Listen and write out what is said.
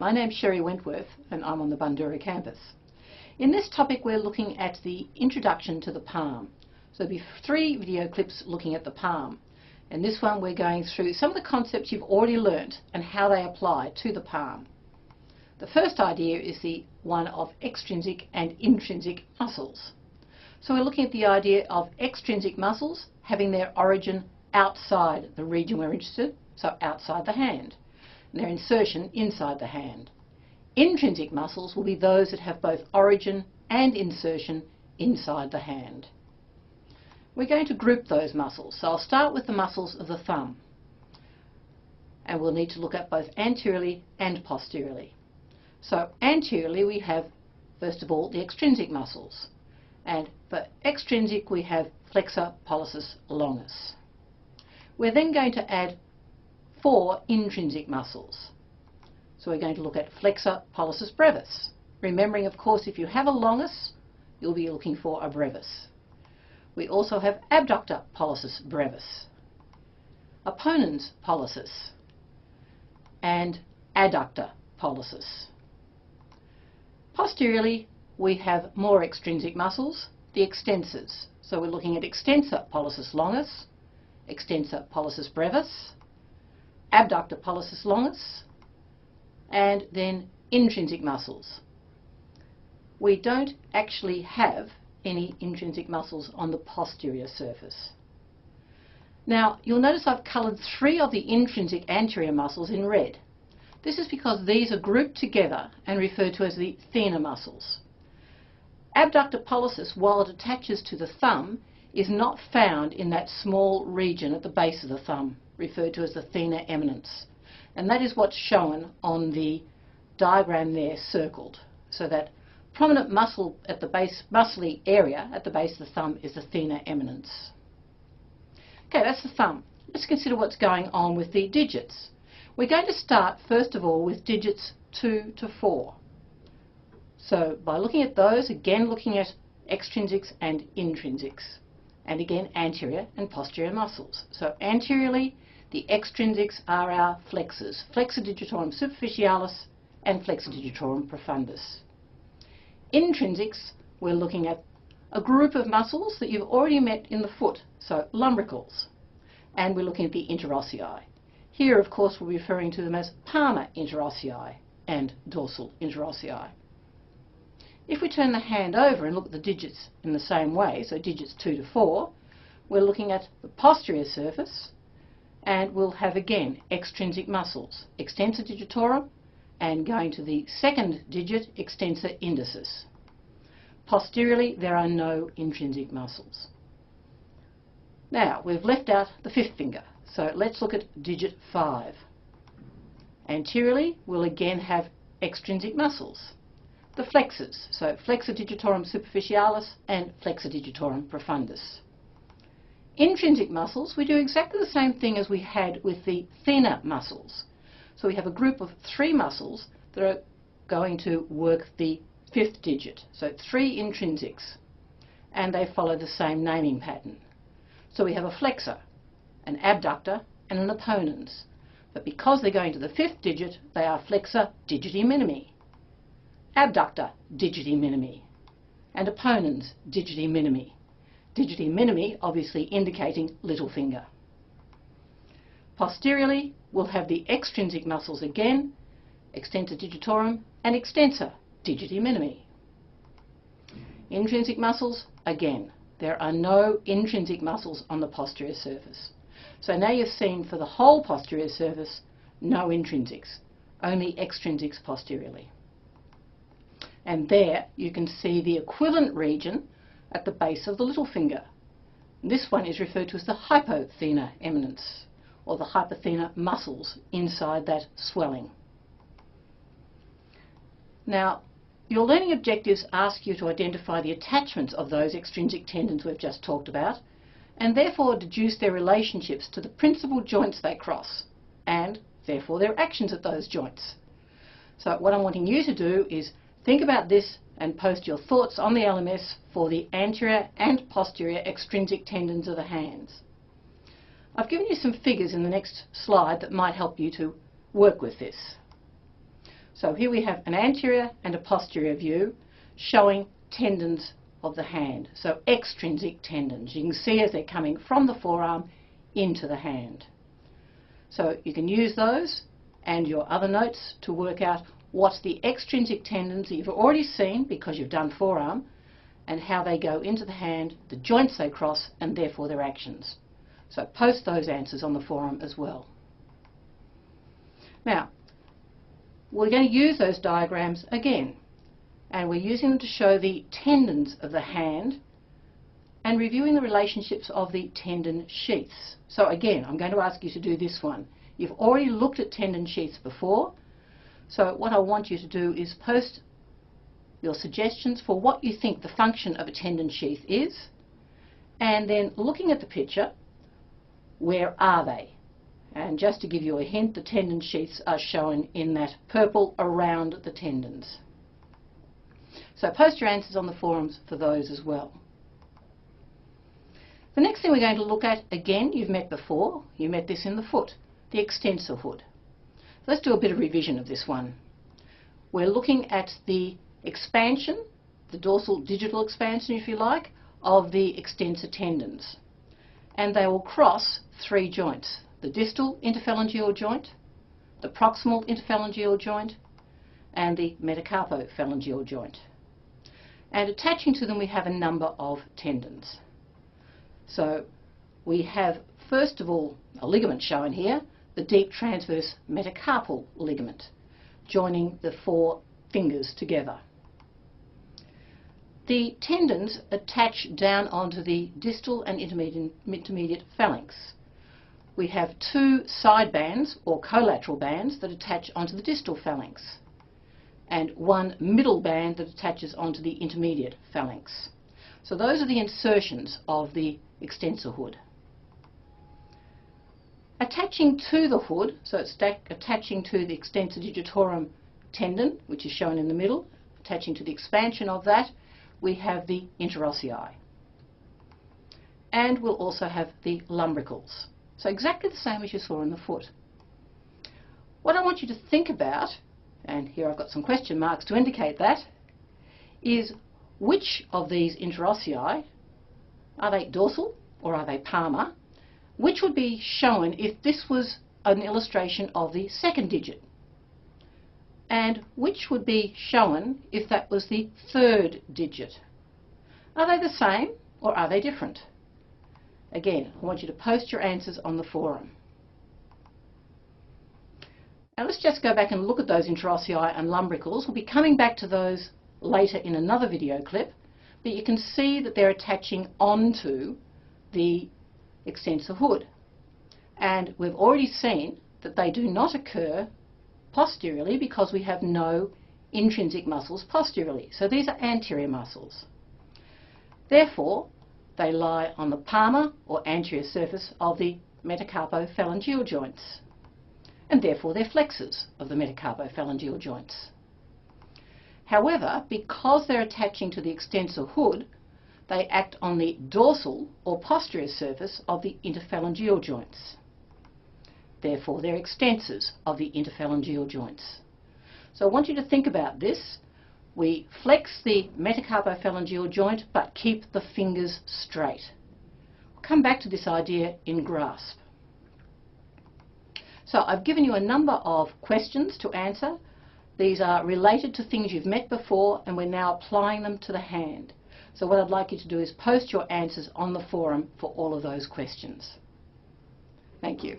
My name's Sherry Wentworth and I'm on the Bundoora campus. In this topic we're looking at the introduction to the palm. So there'll be 3 video clips looking at the palm. In this one we're going through some of the concepts you've already learnt and how they apply to the palm. The first idea is the one of extrinsic and intrinsic muscles. So we're looking at the idea of extrinsic muscles having their origin outside the region we're interested, so outside the hand, and their insertion inside the hand. Intrinsic muscles will be those that have both origin and insertion inside the hand. We're going to group those muscles, so I'll start with the muscles of the thumb, and we'll need to look at both anteriorly and posteriorly. So anteriorly we have, first of all, the extrinsic muscles, and for extrinsic we have flexor pollicis longus. We're then going to add 4 intrinsic muscles. So we're going to look at flexor pollicis brevis. Remembering, of course, if you have a longus, you'll be looking for a brevis. We also have abductor pollicis brevis, opponens pollicis, and adductor pollicis. Posteriorly, we have more extrinsic muscles, the extensors. So we're looking at extensor pollicis longus, extensor pollicis brevis, abductor pollicis longus, and then intrinsic muscles. We don't actually have any intrinsic muscles on the posterior surface. Now you'll notice I've coloured 3 of the intrinsic anterior muscles in red. This is because these are grouped together and referred to as the thenar muscles. Abductor pollicis, while it attaches to the thumb, is not found in that small region at the base of the thumb, referred to as the thenar eminence. And that is what's shown on the diagram there circled. So that prominent muscle at the base, muscly area at the base of the thumb is the thenar eminence. Okay, that's the thumb. Let's consider what's going on with the digits. We're going to start first of all with digits 2 to 4. So by looking at those, again looking at extrinsics and intrinsics, and again anterior and posterior muscles. So anteriorly, the extrinsics are our flexors, flexor digitorum superficialis and flexor digitorum profundus. Intrinsics, we're looking at a group of muscles that you've already met in the foot, so lumbricals, and we're looking at the interossei. Here, of course, we're referring to them as palmar interossei and dorsal interossei. If we turn the hand over and look at the digits in the same way, so digits 2 to 4, we're looking at the posterior surface, and we'll have again extrinsic muscles, extensor digitorum, and going to the second digit, extensor indicis. Posteriorly, there are no intrinsic muscles. Now, we've left out the 5th finger, so let's look at digit 5. Anteriorly, we'll again have extrinsic muscles, the flexors, so flexor digitorum superficialis and flexor digitorum profundus. Intrinsic muscles, we do exactly the same thing as we had with the thenar muscles. So we have a group of 3 muscles that are going to work the 5th digit, so 3 intrinsics, and they follow the same naming pattern. So we have a flexor, an abductor and an opponens, but because they're going to the 5th digit, they are flexor digiti minimi, abductor digiti minimi, and opponens digiti minimi. Digiti minimi obviously indicating little finger. Posteriorly, we'll have the extrinsic muscles again, extensor digitorum and extensor digiti minimi. Intrinsic muscles, again, there are no intrinsic muscles on the posterior surface. So now you've seen for the whole posterior surface, no intrinsics, only extrinsics posteriorly. And there you can see the equivalent region at the base of the little finger. This one is referred to as the hypothenar eminence, or the hypothenar muscles inside that swelling. Now, your learning objectives ask you to identify the attachments of those extrinsic tendons we've just talked about, and therefore deduce their relationships to the principal joints they cross, and therefore their actions at those joints. So what I'm wanting you to do is think about this and post your thoughts on the LMS for the anterior and posterior extrinsic tendons of the hands. I've given you some figures in the next slide that might help you to work with this. So here we have an anterior and a posterior view showing tendons of the hand, so extrinsic tendons. You can see as they're coming from the forearm into the hand. So you can use those and your other notes to work out what's the extrinsic tendons that you've already seen because you've done forearm, and how they go into the hand, the joints they cross, and therefore their actions. So post those answers on the forum as well. Now, we're going to use those diagrams again, and we're using them to show the tendons of the hand and reviewing the relationships of the tendon sheaths. So again, I'm going to ask you to do this one. You've already looked at tendon sheaths before, so what I want you to do is post your suggestions for what you think the function of a tendon sheath is, and then looking at the picture, where are they? And just to give you a hint, the tendon sheaths are shown in that purple around the tendons. So post your answers on the forums for those as well. The next thing we're going to look at, again, you've met before, you met this in the foot, the extensor hood. Let's do a bit of revision of this one. We're looking at the expansion, the dorsal digital expansion if you like, of the extensor tendons. And they will cross three joints: the distal interphalangeal joint, the proximal interphalangeal joint, and the metacarpophalangeal joint. And attaching to them we have a number of tendons. So we have first of all a ligament shown here, the deep transverse metacarpal ligament, joining the four fingers together. The tendons attach down onto the distal and intermediate phalanx. We have two side bands or collateral bands that attach onto the distal phalanx, and one middle band that attaches onto the intermediate phalanx. So those are the insertions of the extensor hood. Attaching to the hood, so it's attaching to the extensor digitorum tendon, which is shown in the middle, attaching to the expansion of that, we have the interossei. And we'll also have the lumbricals. So exactly the same as you saw in the foot. What I want you to think about, and here I've got some question marks to indicate that, is which of these interossei, are they dorsal or are they palmar, which would be shown if this was an illustration of the second digit, and which would be shown if that was the third digit. Are they the same or are they different? Again, I want you to post your answers on the forum. Now let's just go back and look at those interossei and lumbricals. We'll be coming back to those later in another video clip, but you can see that they're attaching onto the extensor hood. And we've already seen that they do not occur posteriorly because we have no intrinsic muscles posteriorly. So these are anterior muscles. Therefore, they lie on the palmar or anterior surface of the metacarpophalangeal joints, and therefore they're flexors of the metacarpophalangeal joints. However, because they're attaching to the extensor hood, they act on the dorsal or posterior surface of the interphalangeal joints. Therefore, they're extensors of the interphalangeal joints. So I want you to think about this. We flex the metacarpophalangeal joint but keep the fingers straight. We'll come back to this idea in grasp. So I've given you a number of questions to answer. These are related to things you've met before, and we're now applying them to the hand. So what I'd like you to do is post your answers on the forum for all of those questions. Thank you.